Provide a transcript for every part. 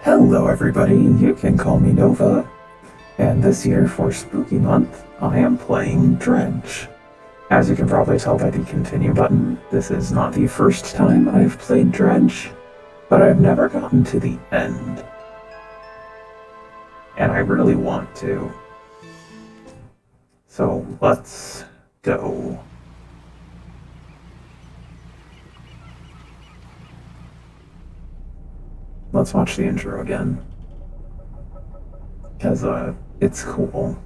Hello everybody, you can call me Nova, and this year for Spooky Month, I am playing Dredge. As you can probably tell by the continue button, this is not the first time I've played Dredge, but I've never gotten to the end. And I really want to. So let's go. Let's watch the intro again. Because, it's cool.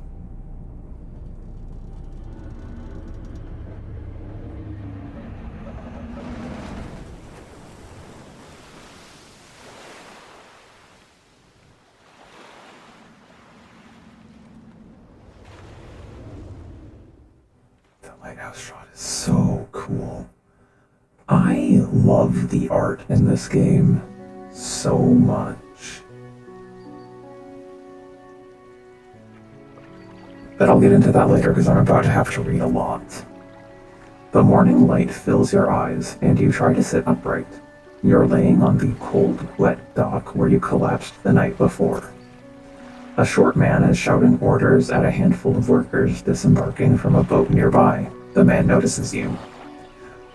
The lighthouse shot is so cool. I love the art in this game so much. But I'll get into that later because I'm about to have to read a lot. The morning light fills your eyes and you try to sit upright. You're laying on the cold, wet dock where you collapsed the night before. A short man is shouting orders at a handful of workers disembarking from a boat nearby. The man notices you.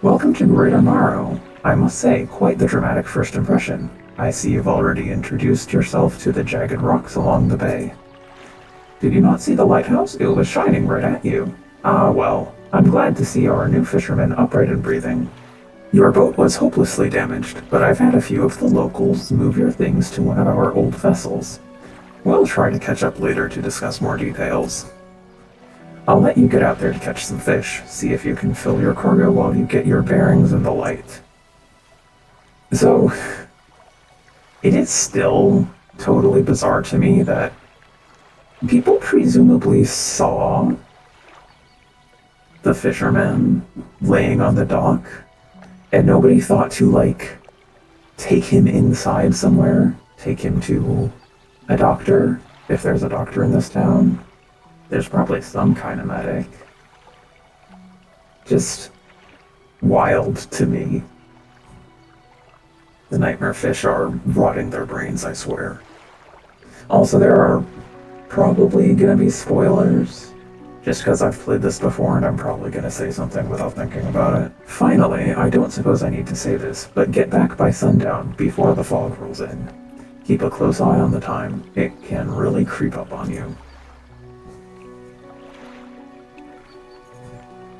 Welcome to Greater Marrow. I must say, quite the dramatic first impression. I see you've already introduced yourself to the jagged rocks along the bay. Did you not see the lighthouse? It was shining right at you. Ah, well, I'm glad to see our new fisherman upright and breathing. Your boat was hopelessly damaged, but I've had a few of the locals move your things to one of our old vessels. We'll try to catch up later to discuss more details. I'll let you get out there to catch some fish, see if you can fill your cargo while you get your bearings in the light. So, it is still totally bizarre to me that people presumably saw the fisherman laying on the dock, and nobody thought to, take him inside somewhere, take him to a doctor, if there's a doctor in this town. There's probably some kind of medic. Just wild to me. The nightmare fish are rotting their brains, I swear. Also, there are probably gonna be spoilers, just because I've played this before and I'm probably gonna say something without thinking about it. Finally, I don't suppose I need to say this, but get back by sundown before the fog rolls in. Keep a close eye on the time. It can really creep up on you.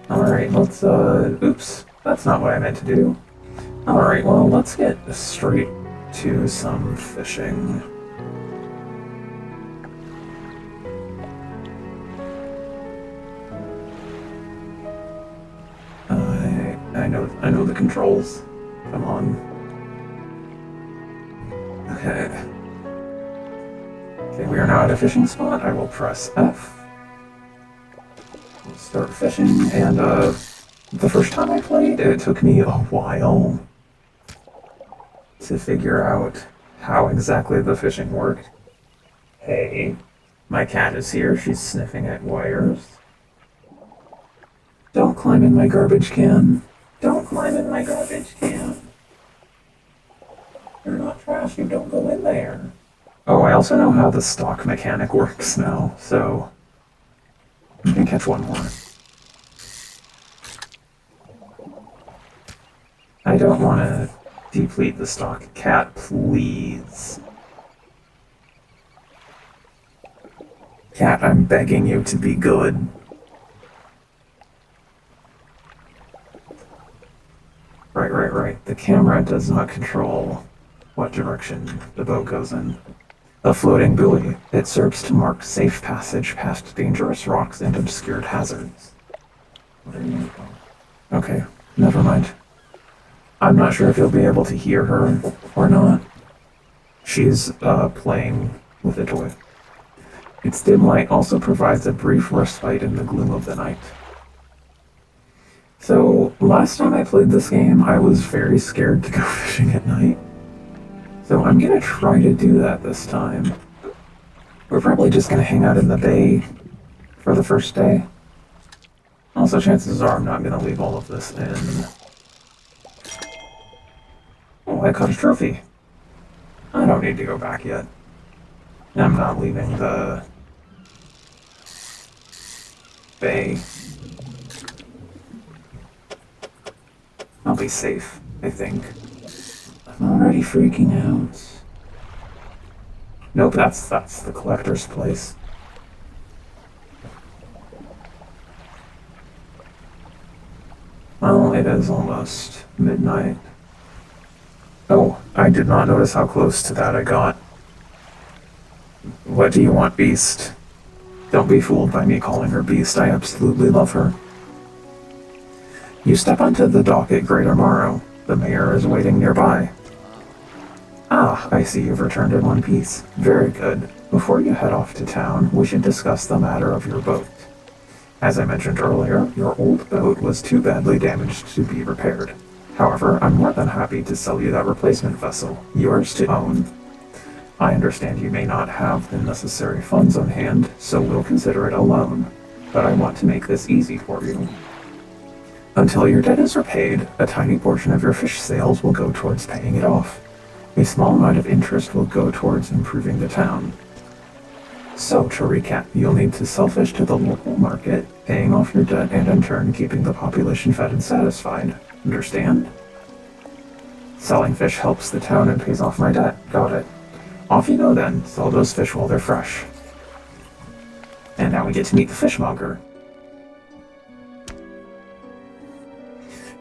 Alright, let's, oops, that's not what I meant to do. Alright, well, let's get straight to some fishing. I know the controls. Come on. Okay. Okay, we are now at a fishing spot. I will press F. We'll start fishing, and the first time I played, it took me a while to figure out how exactly the fishing worked. Hey, my cat is here. She's sniffing at wires. Don't climb in my garbage can. Don't climb in my garbage can. You're not trash, you don't go in there. Oh, I also know how the stock mechanic works now, so I'm gonna catch one more. I don't want to deplete the stock. Cat, please. Cat, I'm begging you to be good. Right. The camera does not control what direction the boat goes in. A floating buoy. It serves to mark safe passage past dangerous rocks and obscured hazards. Okay, never mind. I'm not sure if you'll be able to hear her or not. She's, playing with a toy. Its dim light also provides a brief respite in the gloom of the night. So, last time I played this game, I was very scared to go fishing at night. So I'm gonna try to do that this time. We're probably just gonna hang out in the bay for the first day. Also, chances are I'm not gonna leave all of this in. Oh, I caught a trophy. I don't need to go back yet. I'm not leaving the bay. I'll be safe, I think. I'm already freaking out. Nope, that's the collector's place. Well, it is almost midnight. Oh, I did not notice how close to that I got. What do you want, Beast? Don't be fooled by me calling her Beast. I absolutely love her. You step onto the dock at Greater Marrow. The mayor is waiting nearby. Ah, I see you've returned in one piece. Very good. Before you head off to town, we should discuss the matter of your boat. As I mentioned earlier, your old boat was too badly damaged to be repaired. However, I'm more than happy to sell you that replacement vessel, yours to own. I understand you may not have the necessary funds on hand, so we'll consider it a loan. But I want to make this easy for you. Until your debt is repaid, a tiny portion of your fish sales will go towards paying it off. A small amount of interest will go towards improving the town. So, to recap, you'll need to sell fish to the local market, paying off your debt, and in turn keeping the population fed and satisfied. Understand? Selling fish helps the town and pays off my debt. Got it. Off you go then. Sell those fish while they're fresh. And now we get to meet the fishmonger.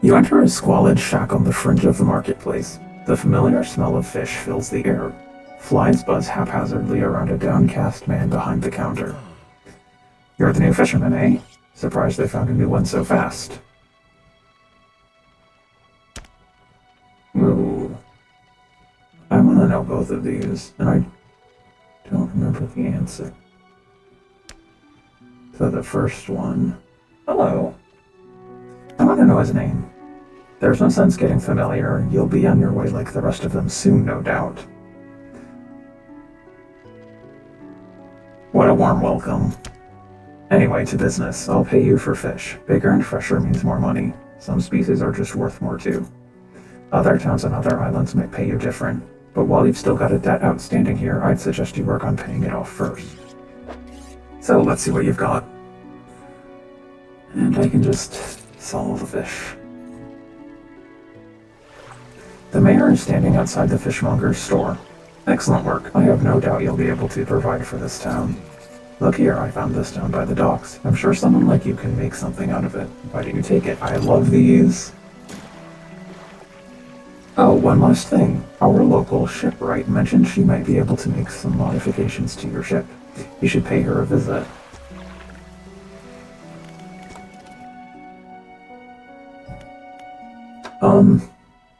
You enter a squalid shack on the fringe of the marketplace. The familiar smell of fish fills the air. Flies buzz haphazardly around a downcast man behind the counter. You're the new fisherman, eh? Surprised they found a new one so fast. Ooh. I want to know both of these, and I don't remember the answer. So the first one. Hello. I want to know his name. There's no sense getting familiar. You'll be on your way like the rest of them soon, no doubt. What a warm welcome. Anyway, to business. I'll pay you for fish. Bigger and fresher means more money. Some species are just worth more too. Other towns and other islands might pay you different, but while you've still got a debt outstanding here, I'd suggest you work on paying it off first. So let's see what you've got. And I can just sell the fish. The mayor is standing outside the fishmonger's store. Excellent work. I have no doubt you'll be able to provide for this town. Look here, I found this down by the docks. I'm sure someone like you can make something out of it. Why don't you take it? I love these. Oh, one last thing. Our local shipwright mentioned she might be able to make some modifications to your ship. You should pay her a visit.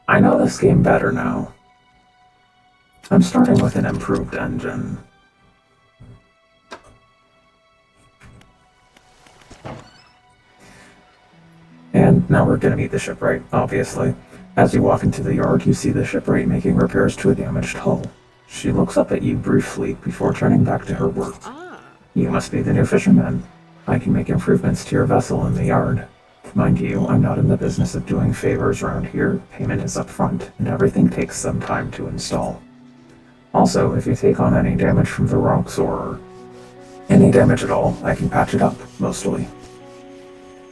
I know this game better now. I'm starting with an improved engine. And now we're gonna meet the shipwright, obviously. As you walk into the yard, you see the shipwright making repairs to a damaged hull. She looks up at you briefly before turning back to her work. You must be the new fisherman. I can make improvements to your vessel in the yard. Mind you, I'm not in the business of doing favors around here. Payment is up front, and everything takes some time to install. Also, if you take on any damage from the rocks or any damage at all, I can patch it up, mostly.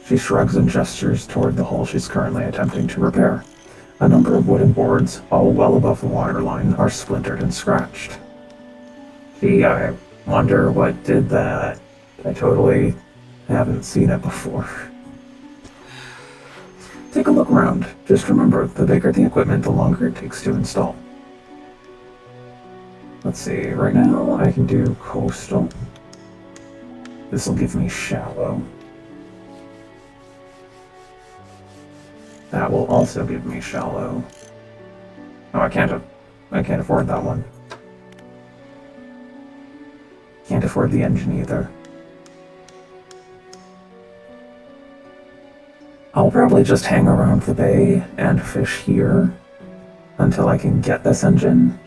She shrugs and gestures toward the hull she's currently attempting to repair. A number of wooden boards, all well above the waterline, are splintered and scratched. Gee, I wonder what did that. I totally haven't seen it before. Take a look around. Just remember, the bigger the equipment, the longer it takes to install. Let's see, right now I can do coastal. This will give me shallow. That will also give me shallow. Oh, I can't afford that one. Can't afford the engine either. I'll probably just hang around the bay and fish here until I can get this engine.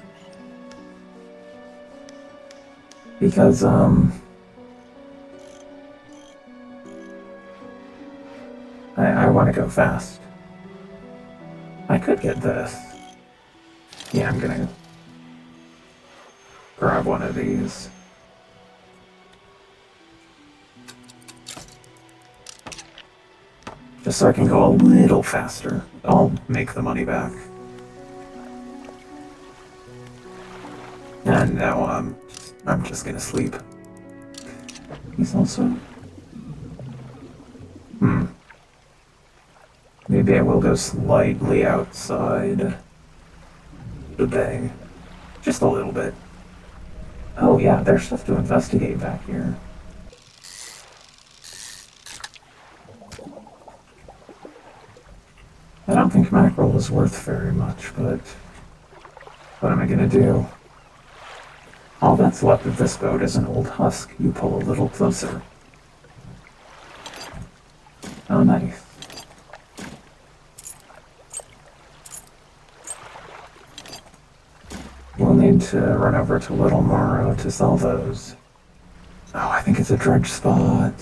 Because, I want to go fast. I could get this. Yeah, I'm gonna grab one of these. Just so I can go a little faster. I'll make the money back. And now I'm just gonna sleep. He's also... Maybe I will go slightly outside the bay. Just a little bit. Oh yeah, there's stuff to investigate back here. I don't think mackerel is worth very much, but what am I gonna do? All that's left of this boat is an old husk. You pull a little closer. Oh, nice. We'll need to run over to Little Marrow to sell those. Oh, I think it's a dredge spot.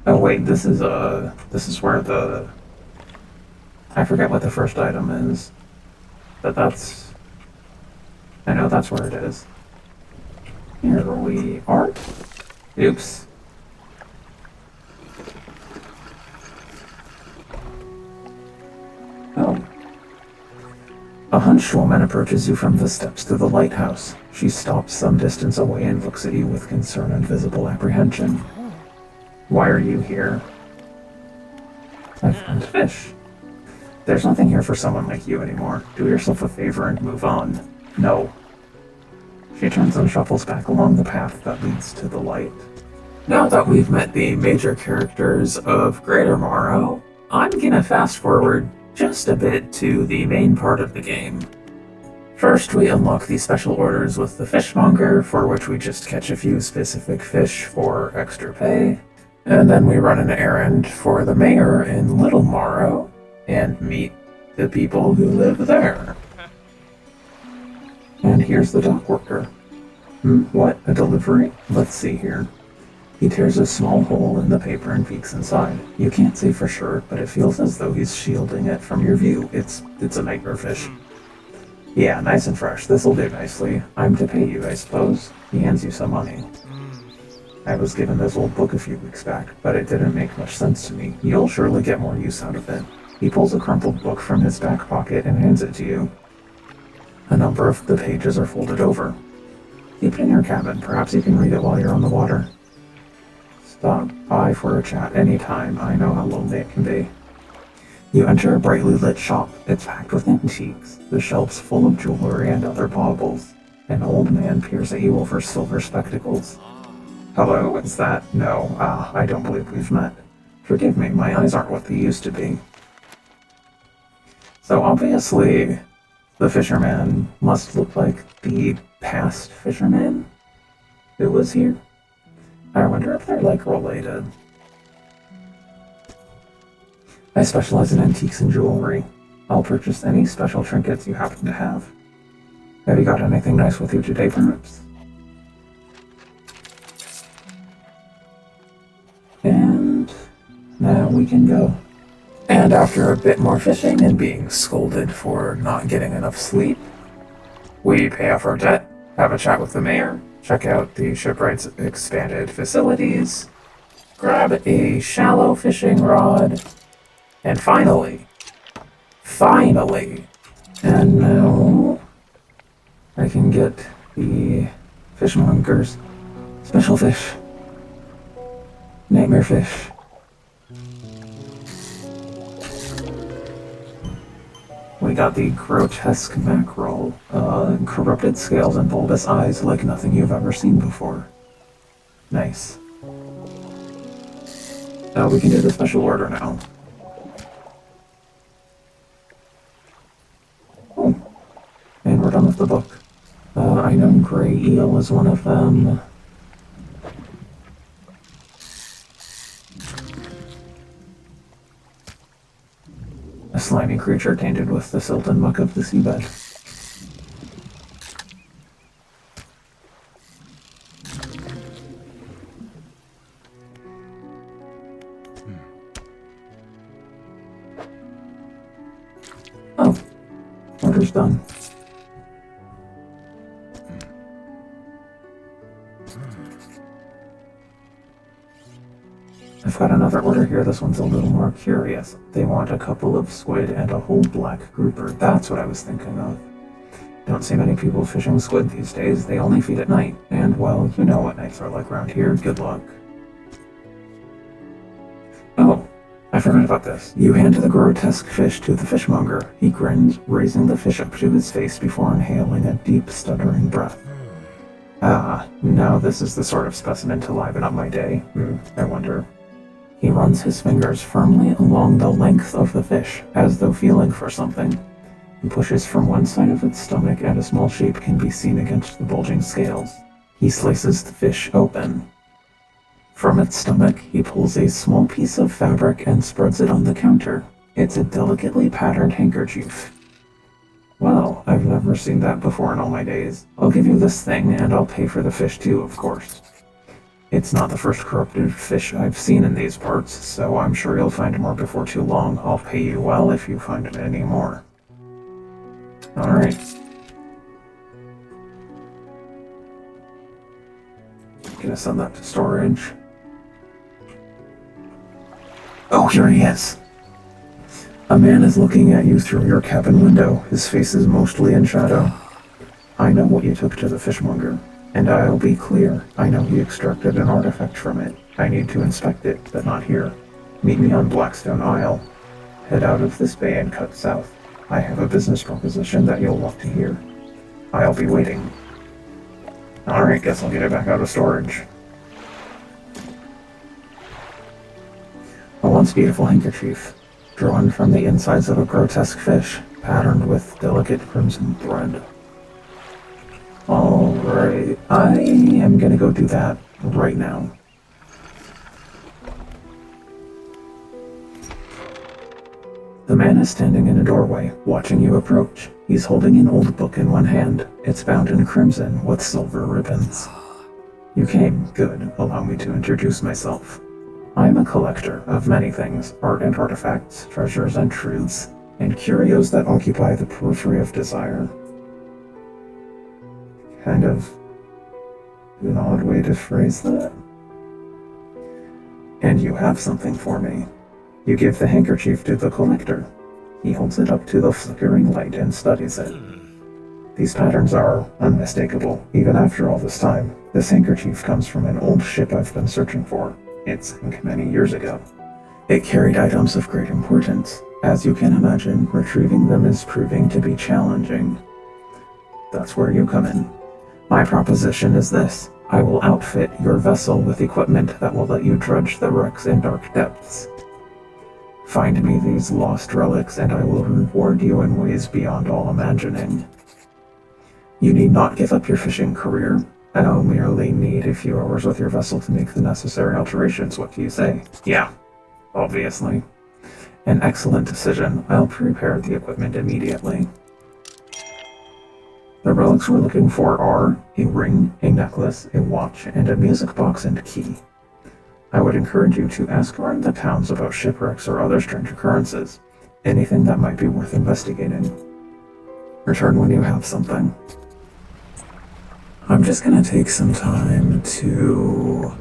Oh wait, this is where the... I forget what the first item is. But that's... I know that's where it is. Here we are. Oops. Oh. A hunched woman approaches you from the steps to the lighthouse. She stops some distance away and looks at you with concern and visible apprehension. Why are you here? I found fish. There's nothing here for someone like you anymore. Do yourself a favor and move on. No. She turns and shuffles back along the path that leads to the light. Now that we've met the major characters of Greater Marrow, I'm gonna fast forward just a bit to the main part of the game. First, we unlock the special orders with the fishmonger, for which we just catch a few specific fish for extra pay. And then we run an errand for the mayor in Little Marrow, and meet the people who live there. And here's the dock worker. What? A delivery? Let's see here. He tears a small hole in the paper and peeks inside. You can't see for sure, but it feels as though he's shielding it from your view. It's a nightmare fish. Yeah, nice and fresh. This'll do nicely. I'm to pay you, I suppose. He hands you some money. I was given this old book a few weeks back, but it didn't make much sense to me. You'll surely get more use out of it. He pulls a crumpled book from his back pocket and hands it to you. A number of the pages are folded over. Keep it in your cabin. Perhaps you can read it while you're on the water. Stop by for a chat anytime. I know how lonely it can be. You enter a brightly lit shop. It's packed with antiques, the shelves full of jewelry and other baubles. An old man peers at you over silver spectacles. Hello, is that? No, I don't believe we've met. Forgive me, my eyes aren't what they used to be. So obviously, the fisherman must look like the past fisherman who was here. I wonder if they're, like, related. I specialize in antiques and jewelry. I'll purchase any special trinkets you happen to have. Have you got anything nice with you today, perhaps? And now we can go. And after a bit more fishing and being scolded for not getting enough sleep, we pay off our debt, have a chat with the mayor, check out the shipwright's expanded facilities, grab a shallow fishing rod, and finally, and now I can get the fishmonger's special fish, nightmare fish. We got the grotesque mackerel, corrupted scales and bulbous eyes like nothing you've ever seen before. Nice. We can do the special order now. Oh, and we're done with the book. I know gray eel is one of them. A slimy creature tainted with the silt and muck of the seabed. Oh, order's done. I've got another order here. This one's a little more curious. They want a couple of squid and a whole black grouper. That's what I was thinking of. Don't see many people fishing squid these days. They only feed at night. And, well, you know what nights are like around here. Good luck. Oh, I forgot about this. You hand the grotesque fish to the fishmonger. He grins, raising the fish up to his face before inhaling a deep, stuttering breath. Ah, now this is the sort of specimen to liven up my day. I wonder. He runs his fingers firmly along the length of the fish, as though feeling for something. He pushes from one side of its stomach and a small shape can be seen against the bulging scales. He slices the fish open. From its stomach, he pulls a small piece of fabric and spreads it on the counter. It's a delicately patterned handkerchief. Well, I've never seen that before in all my days. I'll give you this thing, and I'll pay for the fish too, of course. It's not the first corrupted fish I've seen in these parts, so I'm sure you'll find more before too long. I'll pay you well if you find any more. Alright. Gonna send that to storage. Oh, here he is! A man is looking at you through your cabin window. His face is mostly in shadow. I know what you took to the fishmonger, and I'll be clear. I know he extracted an artifact from it. I need to inspect it, but not here. Meet me on Blackstone Isle. Head out of this bay and cut south. I have a business proposition that you'll love to hear. I'll be waiting. Alright, guess I'll get it back out of storage. A once beautiful handkerchief, drawn from the insides of a grotesque fish, patterned with delicate crimson thread. Alright, I am gonna go do that right now. The man is standing in a doorway, watching you approach. He's holding an old book in one hand. It's bound in crimson with silver ribbons. You came. Good. Allow me to introduce myself. I'm a collector of many things, art and artifacts, treasures and truths, and curios that occupy the periphery of desire. Kind of an odd way to phrase that. And you have something for me. You give the handkerchief to the collector. He holds it up to the flickering light and studies it. These patterns are unmistakable, even after all this time. This handkerchief comes from an old ship I've been searching for. It sank many years ago. It carried items of great importance. As you can imagine, retrieving them is proving to be challenging. That's where you come in. My proposition is this. I will outfit your vessel with equipment that will let you dredge the wrecks in dark depths. Find me these lost relics, and I will reward you in ways beyond all imagining. You need not give up your fishing career. I'll merely need a few hours with your vessel to make the necessary alterations. What do you say? Yeah, obviously. An excellent decision. I'll prepare the equipment immediately. The relics we're looking for are a ring, a necklace, a watch, and a music box and key. I would encourage you to ask around the towns about shipwrecks or other strange occurrences. Anything that might be worth investigating. Return when you have something. I'm just gonna take some time to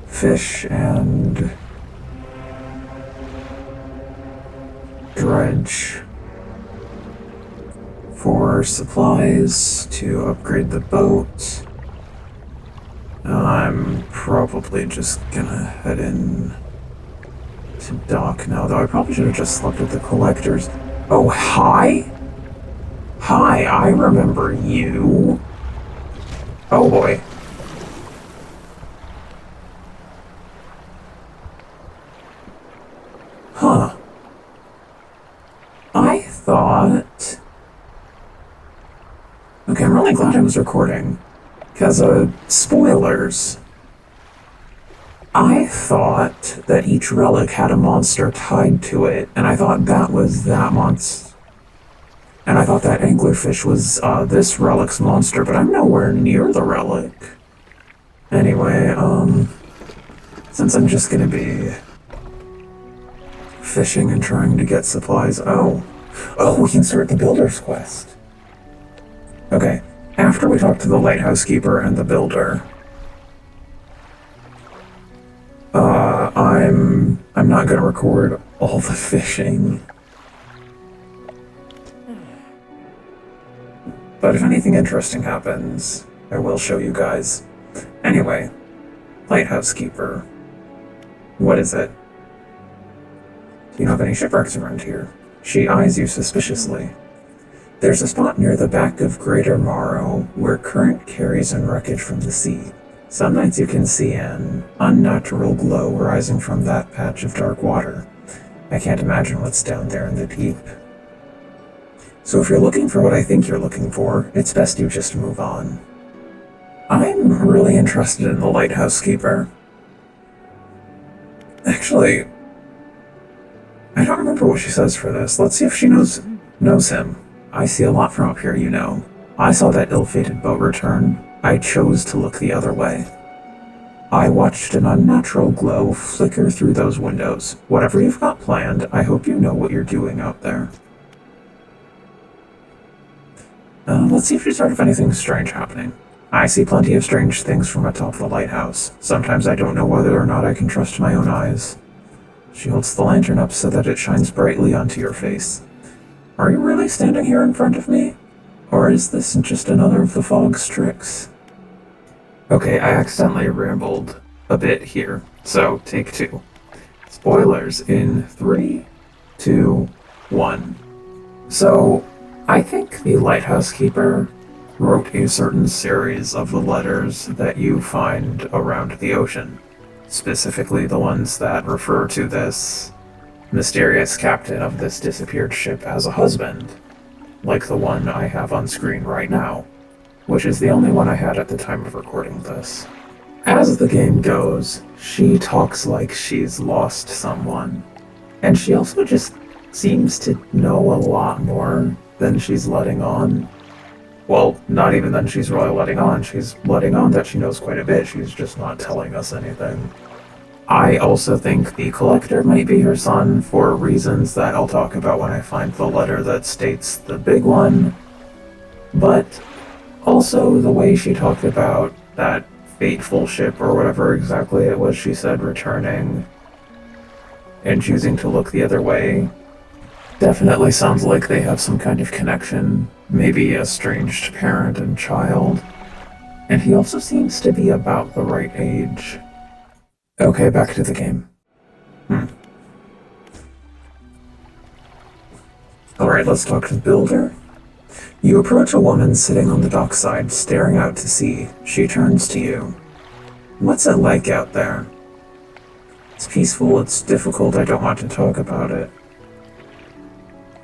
fish and dredge for supplies to upgrade the boat. I'm probably just gonna head in to dock now, though I probably should have just looked at the collectors. Oh, hi? Hi, I remember you. Oh boy. Huh. I thought... Okay, I'm really glad I was recording. Because, spoilers. I thought that each relic had a monster tied to it, and I thought that was that monster. And I thought that anglerfish was, this relic's monster, but I'm nowhere near the relic. Anyway, since I'm just gonna be fishing and trying to get supplies. Oh, we can start the Builder's Quest. Okay, after After we talk to the lighthouse keeper and the builder, I'm not gonna record all the fishing. But if anything interesting happens, I will show you guys. Anyway, lighthouse keeper. What is it? Do you know of any shipwrecks around here? She eyes you suspiciously. There's a spot near the back of Greater Marrow where current carries in wreckage from the sea. Some nights you can see an unnatural glow rising from that patch of dark water. I can't imagine what's down there in the deep. So if you're looking for what I think you're looking for, it's best you just move on. I'm really interested in the lighthouse keeper. Actually, I don't remember what she says for this. Let's see if she knows him. I see a lot from up here, you know. I saw that ill-fated boat return. I chose to look the other way. I watched an unnatural glow flicker through those windows. Whatever you've got planned, I hope you know what you're doing out there. Let's see if she's heard of anything strange happening. I see plenty of strange things from atop the lighthouse. Sometimes I don't know whether or not I can trust my own eyes. She holds the lantern up so that it shines brightly onto your face. Are you really standing here in front of me? Or is this just another of the fog's tricks? Okay, I accidentally rambled a bit here, so take 2. Spoilers in 3, 2, 1. So, I think the lighthouse keeper wrote a certain series of the letters that you find around the ocean, specifically the ones that refer to this mysterious captain of this disappeared ship as a husband, like the one I have on screen right now, which is the only one I had at the time of recording this. As the game goes, she talks like she's lost someone, and she also just seems to know a lot more than she's letting on. Well, not even than she's really letting on. She's letting on that she knows quite a bit. She's just not telling us anything. I also think the collector might be her son for reasons that I'll talk about when I find the letter that states the big one. But also the way she talked about that fateful ship or whatever exactly it was she said returning and choosing to look the other way definitely sounds like they have some kind of connection, maybe a estranged parent and child. And he also seems to be about the right age. Okay, back to the game. Alright, let's talk to the builder. You approach a woman sitting on the dockside, staring out to sea. She turns to you. What's it like out there? It's peaceful, it's difficult, I don't want to talk about it.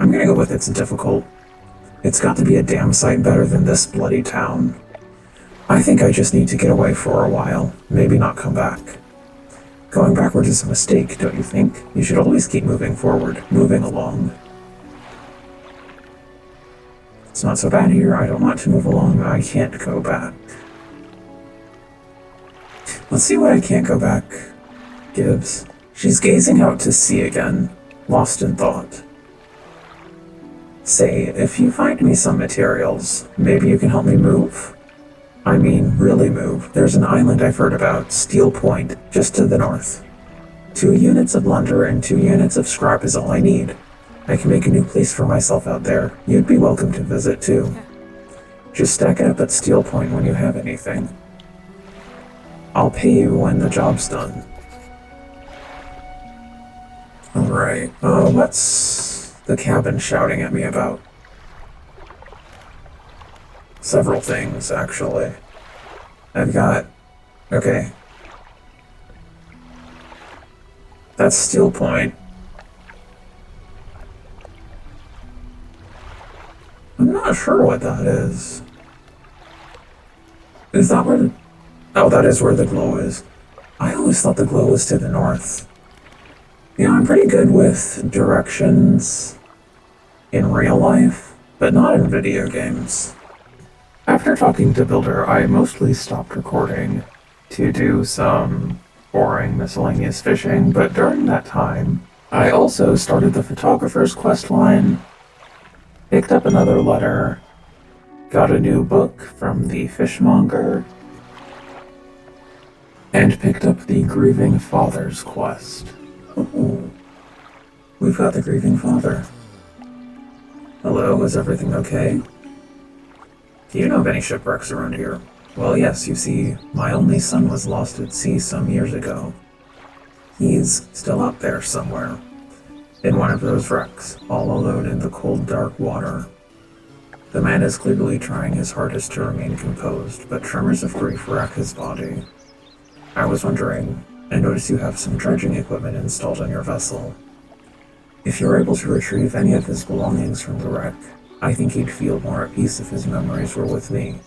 I'm gonna go with it's difficult. It's got to be a damn sight better than this bloody town. I think I just need to get away for a while, maybe not come back. Going backwards is a mistake, don't you think? You should always keep moving forward, moving along. It's not so bad here, I don't want to move along, I can't go back. Let's see what I can't go back gives. She's gazing out to sea again, lost in thought. Say, if you find me some materials, maybe you can help me move? I mean, really move. There's an island I've heard about, Steel Point, just to the north. 2 units of lumber and 2 units of scrap is all I need. I can make a new place for myself out there. You'd be welcome to visit, too. Just stack it up at Steel Point when you have anything. I'll pay you when the job's done. Alright, what's the cabin shouting at me about? Several things, actually. I've got... okay. That's Steel Point. I'm not sure what that is. Is that where the... oh, that is where the glow is. I always thought the glow was to the north. Yeah, I'm pretty good with directions in real life, but not in video games. After talking to Builder, I mostly stopped recording to do some boring miscellaneous fishing, but during that time, I also started the photographer's quest line, picked up another letter, Got a new book from the fishmonger, and picked up the Grieving Father's quest. Oh, we've got the Grieving Father. Hello, is everything okay? Do you know of any shipwrecks around here? Well, yes, you see, my only son was lost at sea some years ago. He's still out there somewhere, in one of those wrecks, all alone in the cold, dark water. The man is clearly trying his hardest to remain composed, but tremors of grief rack his body. I was wondering, I noticed you have some dredging equipment installed on your vessel. If you're able to retrieve any of his belongings from the wreck, I think he'd feel more at peace if his memories were with me.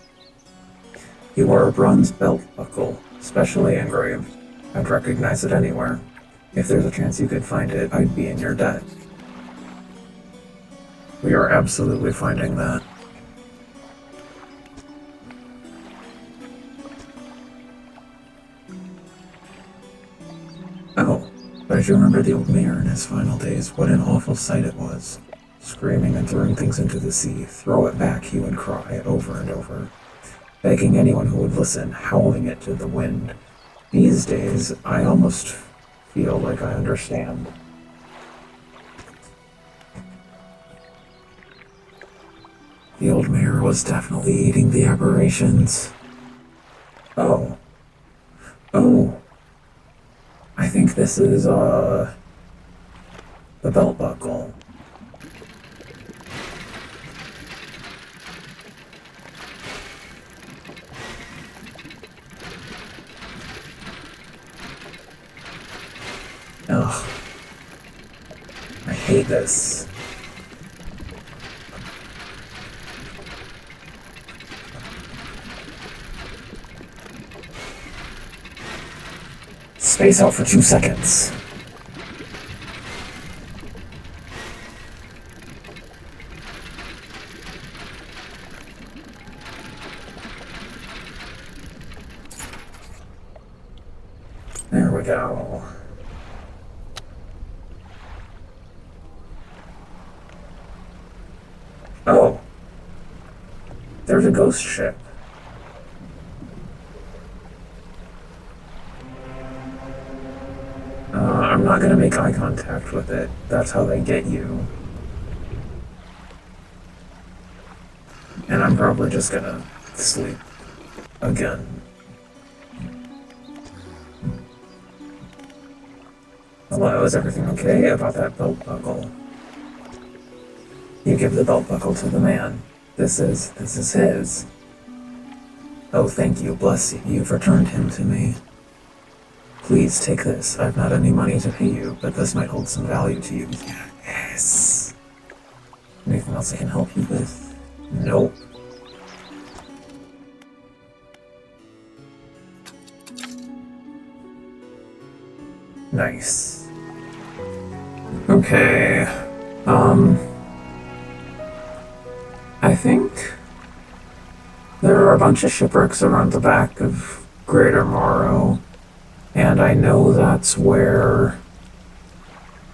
He wore a bronze belt buckle, specially engraved. I'd recognize it anywhere. If there's a chance you could find it, I'd be in your debt. We are absolutely finding that. Oh, but if you remember the old mayor in his final days, what an awful sight it was. Screaming and throwing things into the sea. Throw it back, he would cry over and over, begging anyone who would listen, howling it to the wind. These days, I almost feel like I understand. The old mayor was definitely eating the aberrations. Oh. Oh. I think this is, the belt buckle. Ugh. I hate this. Space out for 2 seconds. There we go. Oh. There's a ghost ship. I'm not gonna make eye contact with it. That's how they get you. And I'm probably just gonna sleep again. Hello, is everything okay about that belt buckle? You give the belt buckle to the man. This is his. Oh, thank you, bless you. You've returned him to me. Please take this. I've not any money to pay you, but this might hold some value to you. Yes. Anything else I can help you with? Nope. Nice. Okay. I think there are a bunch of shipwrecks around the back of Greater Marrow, and I know that's where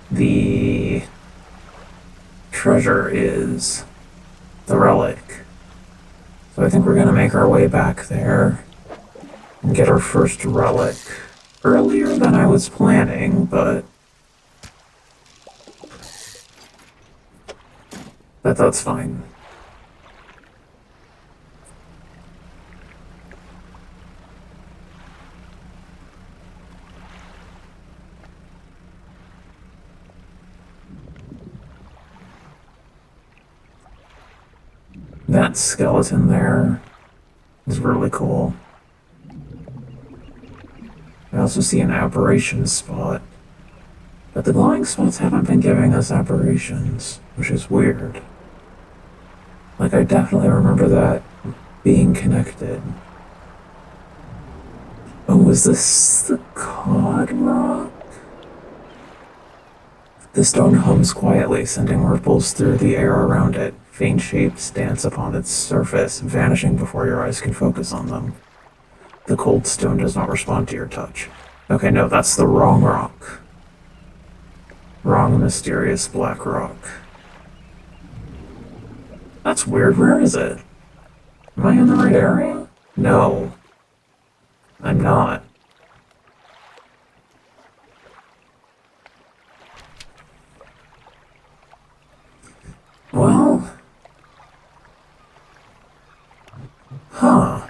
the treasure is, the relic. So I think we're gonna make our way back there and get our first relic earlier than I was planning, but that's fine. That skeleton there is really cool. I also see an aberration spot, but the glowing spots haven't been giving us aberrations, which is weird. Like, I definitely remember that being connected. Oh, is this the cod rock? The stone hums quietly, sending ripples through the air around it. Faint shapes dance upon its surface, vanishing before your eyes can focus on them. The cold stone does not respond to your touch. Okay, no, that's the wrong rock. Wrong mysterious black rock. That's weird, where is it? Am I in the right area? No, I'm not. Well, huh.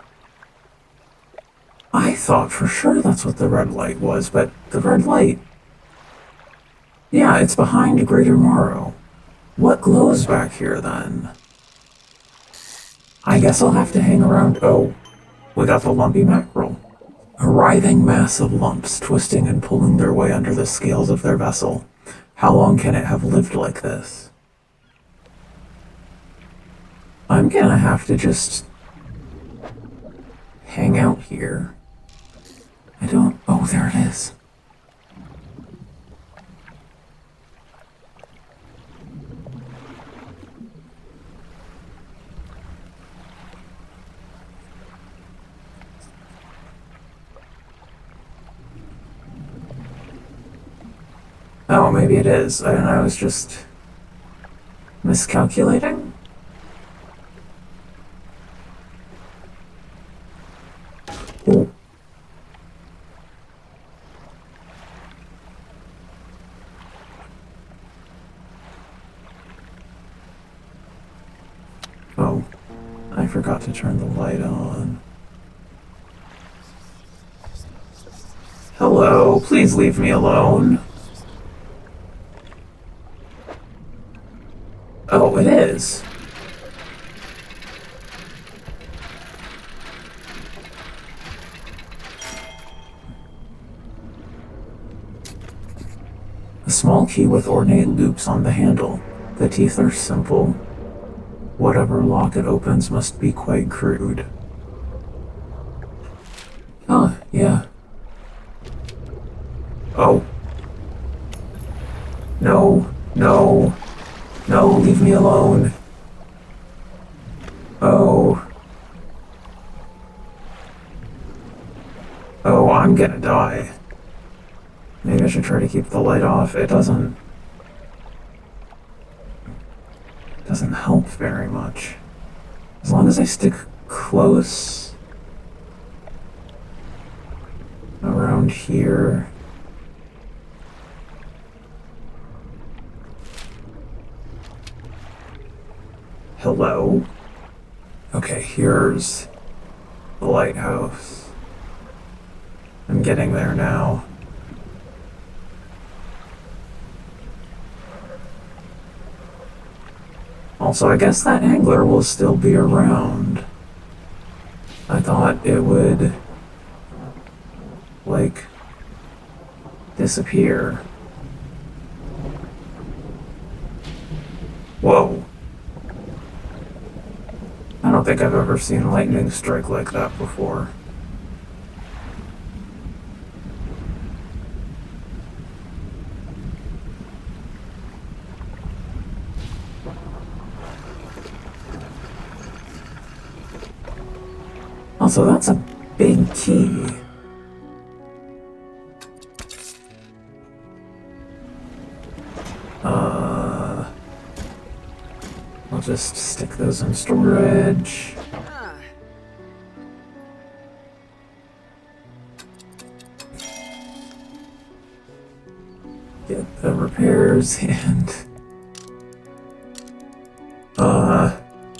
I thought for sure that's what the red light was, but the red light... Yeah, it's behind Greater Marrow. What glows back here, then? I guess I'll have to hang around... Oh, we got the lumpy mackerel. A writhing mass of lumps twisting and pulling their way under the scales of their vessel. How long can it have lived like this? I'm gonna have to just... hang out here. I don't... Oh, there it is. Oh, maybe it is. I was just... miscalculating? Oh. Oh, I forgot to turn the light on. Hello, please leave me alone. Oh, it is. A small key with ornate loops on the handle. The teeth are simple. Whatever lock it opens must be quite crude. Huh, yeah. Oh. No, no. No, leave me alone. Oh. Oh, I'm gonna die. Maybe I should try to keep the light off. It doesn't help very much. As long as I stick close around here. Hello? Okay, here's the lighthouse. I'm getting there now. Also, I guess that angler will still be around. I thought it would, like, disappear. Whoa. I don't think I've ever seen lightning strike like that before. Also, that's a big key. I'll just stick those in storage. Get the repairs and...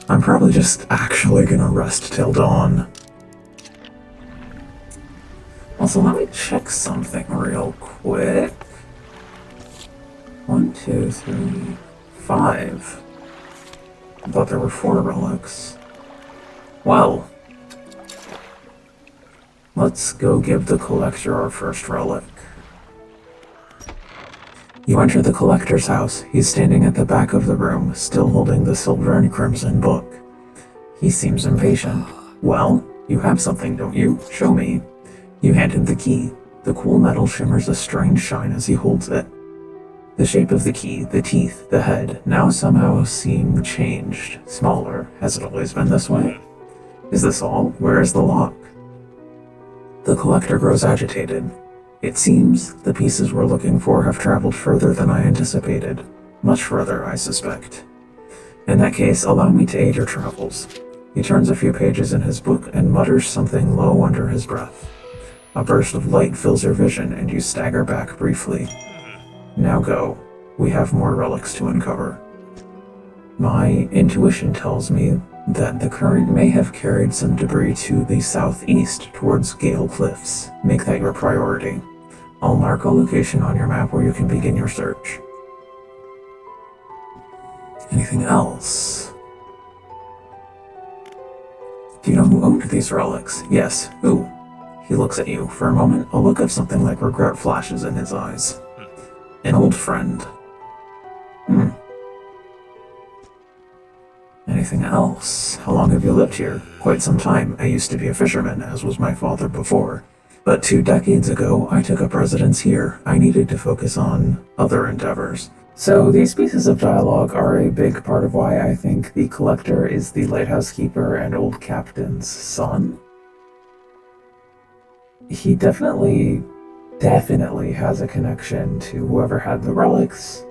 I'm probably just actually gonna rest till dawn. Also, let me check something real quick. 1, 2, 3, 5. I thought there were 4 relics. Well, let's go give the collector our first relic. You enter the collector's house. He's standing at the back of the room, still holding the silver and crimson book. He seems impatient. Well, you have something, don't you? Show me. You hand him the key. The cool metal shimmers a strange shine as he holds it. The shape of the key, the teeth, the head, now somehow seem changed, smaller. Has it always been this way? Is this all? Where is the lock? The collector grows agitated. It seems the pieces we're looking for have traveled further than I anticipated. Much further, I suspect. In that case, allow me to aid your travels. He turns a few pages in his book and mutters something low under his breath. A burst of light fills your vision, and you stagger back briefly. Now go. We have more relics to uncover. My intuition tells me that the current may have carried some debris to the southeast towards Gale Cliffs. Make that your priority. I'll mark a location on your map where you can begin your search. Anything else? Do you know who owned these relics? Yes, who? He looks at you. For a moment, a look of something like regret flashes in his eyes. An old friend. Anything else? How long have you lived here? Quite some time. I used to be a fisherman, as was my father before. But 2 decades ago, I took up residence here. I needed to focus on other endeavors. So these pieces of dialogue are a big part of why I think the collector is the lighthouse keeper and old captain's son. He definitely has a connection to whoever had the relics,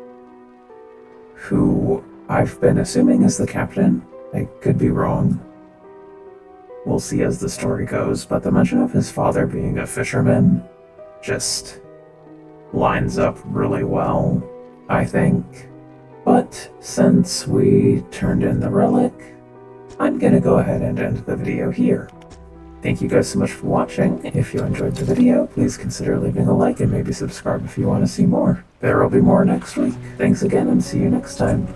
who I've been assuming is the captain. I could be wrong. We'll see as the story goes, but the mention of his father being a fisherman just lines up really well, I think. But since we turned in the relic, I'm gonna go ahead and end the video here. Thank you guys so much for watching. If you enjoyed the video, please consider leaving a like and maybe subscribe if you want to see more. There will be more next week. Thanks again and see you next time.